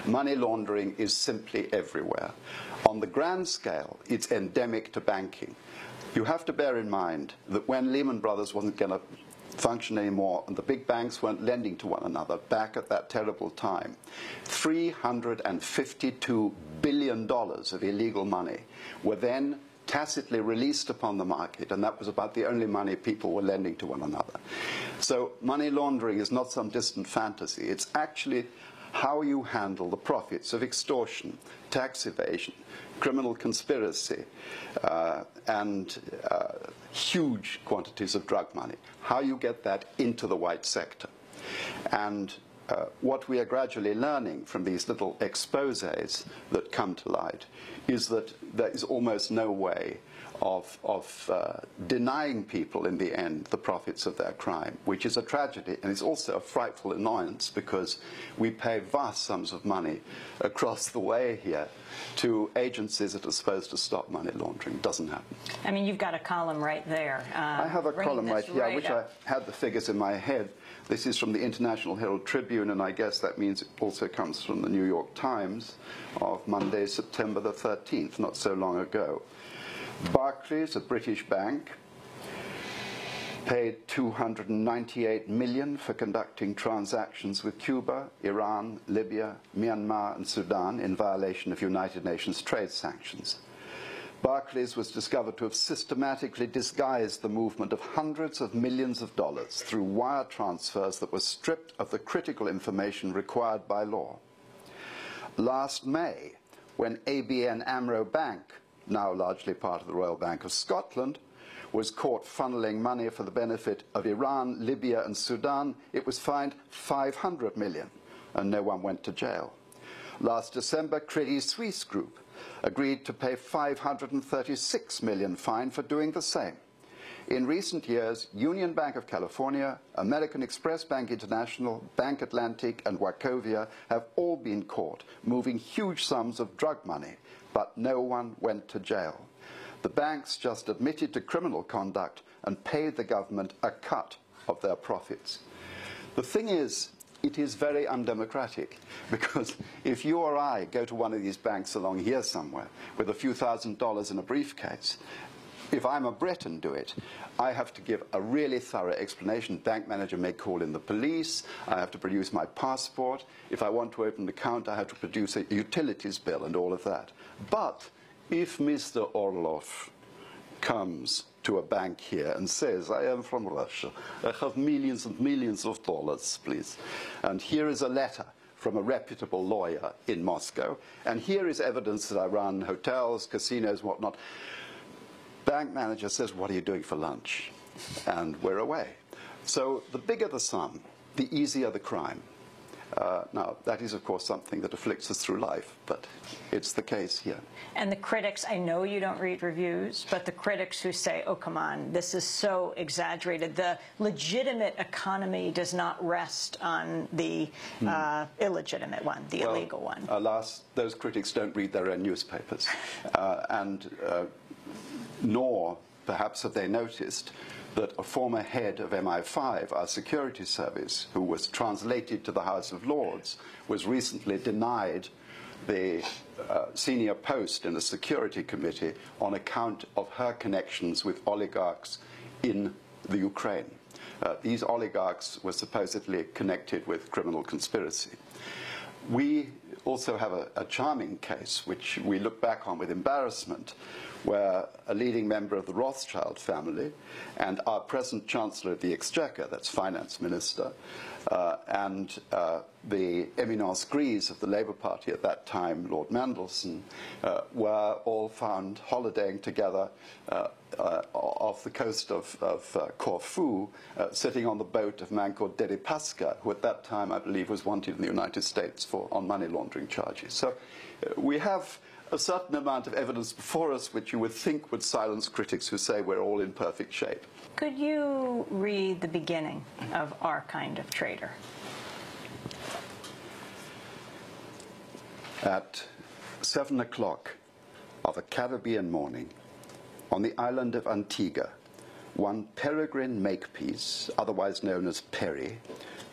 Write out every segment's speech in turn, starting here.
Money laundering is simply everywhere. On the grand scale, it's endemic to banking. You have to bear in mind that when Lehman Brothers wasn't going to function anymore and the big banks weren't lending to one another back at that terrible time, $352 billion of illegal money were then tacitly released upon the market, and that was about the only money people were lending to one another. So money laundering is not some distant fantasy. It's actually how you handle the profits of extortion, tax evasion, criminal conspiracy, and huge quantities of drug money. How you get that into the white sector. And what we are gradually learning from these little exposés that come to light is that there is almost no way of denying people in the end the profits of their crime, which is a tragedy, and it's also a frightful annoyance because we pay vast sums of money across the way here to agencies that are supposed to stop money laundering. It doesn't happen. I mean, you've got a column right there. I have a column right here. I wish I had the figures in my head. This is from the International Herald Tribune, and I guess that means it also comes from the New York Times of Monday, September the 13th, not so long ago. Barclays, a British bank, paid $298 million for conducting transactions with Cuba, Iran, Libya, Myanmar, and Sudan in violation of United Nations trade sanctions. Barclays was discovered to have systematically disguised the movement of hundreds of millions of dollars through wire transfers that were stripped of the critical information required by law. Last May, when ABN AMRO Bank, now largely part of the Royal Bank of Scotland, was caught funneling money for the benefit of Iran, Libya, and Sudan, it was fined $500 million, and no one went to jail. Last December, Credit Suisse Group agreed to pay $536 million fine for doing the same. In recent years, Union Bank of California, American Express Bank International, Bank Atlantic, and Wachovia have all been caught moving huge sums of drug money, but no one went to jail. The banks just admitted to criminal conduct and paid the government a cut of their profits. The thing is, it is very undemocratic, because if you or I go to one of these banks along here somewhere with a few $1,000s in a briefcase, if I'm a Brit and do it, I have to give a really thorough explanation. Bank manager may call in the police. I have to produce my passport. If I want to open an account, I have to produce a utilities bill and all of that. But if Mr. Orlov comes to a bank here and says, I am from Russia, I have millions and millions of dollars, please, and here is a letter from a reputable lawyer in Moscow, and here is evidence that I run hotels, casinos, whatnot. Bank manager says, what are you doing for lunch? And we're away. So the bigger the sum, the easier the crime. Now, that is, of course, something that afflicts us through life, but it's the case here. And the critics, I know you don't read reviews, but the critics who say, oh, come on, this is so exaggerated. The legitimate economy does not rest on the illegitimate one, the illegal one. Alas, those critics don't read their own newspapers. Nor, perhaps, have they noticed that a former head of MI5, our security service, who was translated to the House of Lords, was recently denied the senior post in the Security Committee on account of her connections with oligarchs in the Ukraine. These oligarchs were supposedly connected with criminal conspiracy. We also have a charming case, which we look back on with embarrassment, where a leading member of the Rothschild family and our present Chancellor of the Exchequer, that's Finance Minister, and the eminence grise of the Labour Party at that time, Lord Mandelson, were all found holidaying together off the coast of Corfu, sitting on the boat of a man called Deripaska, who at that time, I believe, was wanted in the United States on money laundering charges. So we have a certain amount of evidence before us which you would think would silence critics who say we're all in perfect shape. Could you read the beginning of Our Kind of Trader? At 7 o'clock of a Caribbean morning, on the island of Antigua, one Peregrine Makepeace, otherwise known as Perry,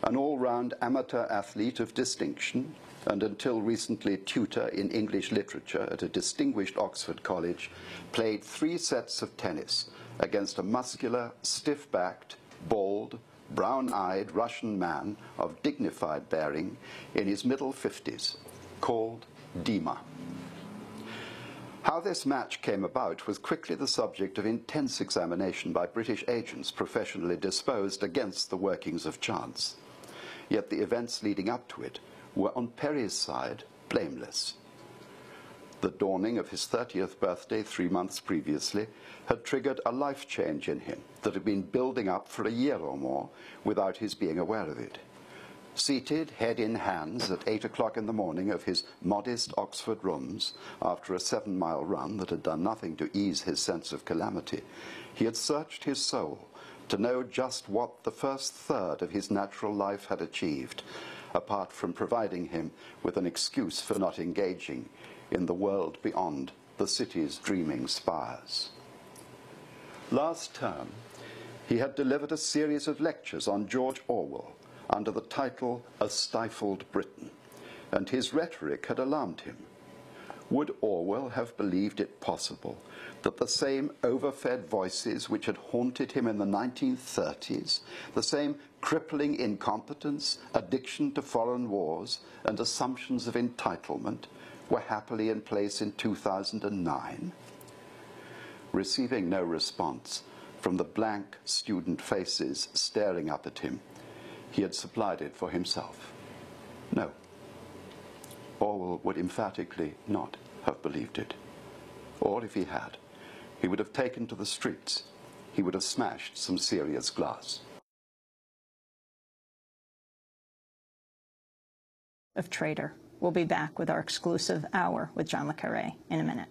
an all-round amateur athlete of distinction, and until recently tutor in English literature at a distinguished Oxford college, played 3 sets of tennis against a muscular, stiff-backed, bald, brown-eyed Russian man of dignified bearing in his middle 50s, called Dima. How this match came about was quickly the subject of intense examination by British agents professionally disposed against the workings of chance. Yet the events leading up to it were on Perry's side blameless. The dawning of his 30th birthday 3 months previously had triggered a life change in him that had been building up for a year or more without his being aware of it. Seated, head in hands, at 8 o'clock in the morning of his modest Oxford rooms, after a 7-mile run that had done nothing to ease his sense of calamity, he had searched his soul to know just what the first third of his natural life had achieved, apart from providing him with an excuse for not engaging in the world beyond the city's dreaming spires. Last term, he had delivered a series of lectures on George Orwell under the title A Stifled Britain, and his rhetoric had alarmed him. Would Orwell have believed it possible that the same overfed voices which had haunted him in the 1930s, the same crippling incompetence, addiction to foreign wars, and assumptions of entitlement were happily in place in 2009? Receiving no response from the blank student faces staring up at him, he had supplied it for himself. No, Orwell would emphatically not have believed it. Or if he had, he would have taken to the streets. He would have smashed some serious glass. Of Traitor. We'll be back with our exclusive hour with John le Carré in a minute.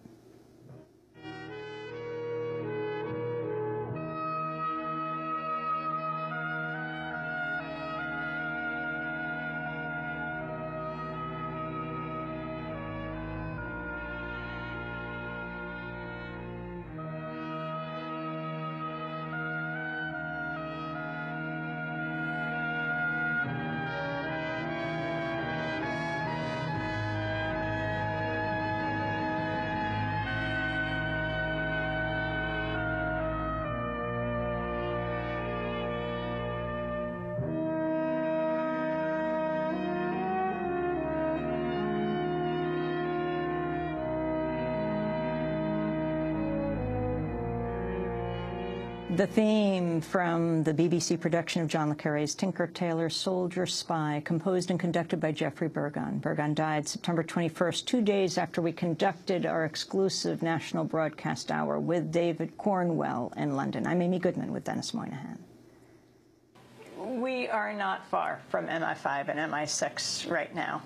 The theme from the BBC production of John le Carré's Tinker, Tailor, Soldier, Spy, composed and conducted by Geoffrey Burgon. Burgon died September 21st, 2 days after we conducted our exclusive national broadcast hour with David Cornwell in London. I'm Amy Goodman with Dennis Moynihan. We are not far from MI5 and MI6 right now,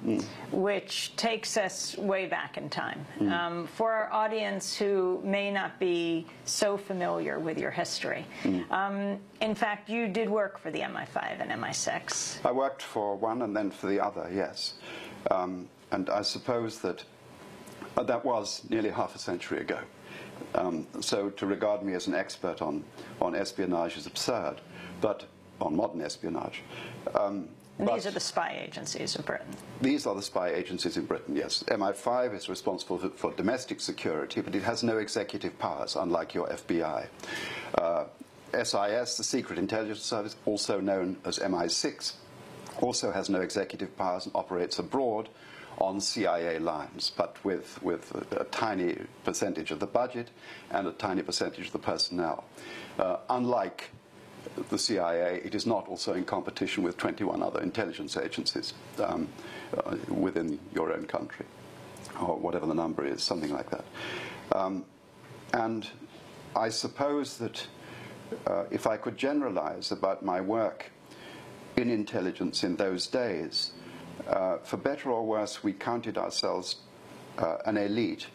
which takes us way back in time. For our audience who may not be so familiar with your history, in fact, you did work for the MI5 and MI6. I worked for one and then for the other, yes. And I suppose that that was nearly half a century ago. So to regard me as an expert on espionage is absurd, but on modern espionage. These are the spy agencies of Britain. These are the spy agencies in Britain, yes. MI5 is responsible for domestic security, but it has no executive powers, unlike your FBI. SIS, the Secret Intelligence Service, also known as MI6, also has no executive powers and operates abroad on CIA lines, but with a tiny percentage of the budget and a tiny percentage of the personnel. Unlike the CIA, it is not also in competition with 21 other intelligence agencies within your own country, or whatever the number is, something like that. And I suppose that if I could generalize about my work in intelligence in those days, for better or worse, we counted ourselves an elite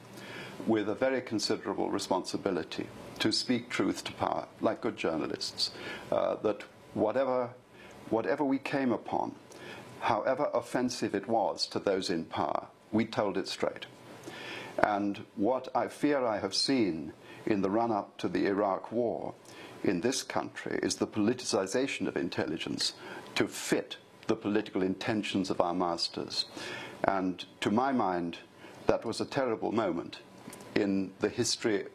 with a very considerable responsibility to speak truth to power, like good journalists, that whatever we came upon, however offensive it was to those in power, we told it straight. And what I fear I have seen in the run-up to the Iraq War in this country is the politicization of intelligence to fit the political intentions of our masters. And to my mind, that was a terrible moment in the history,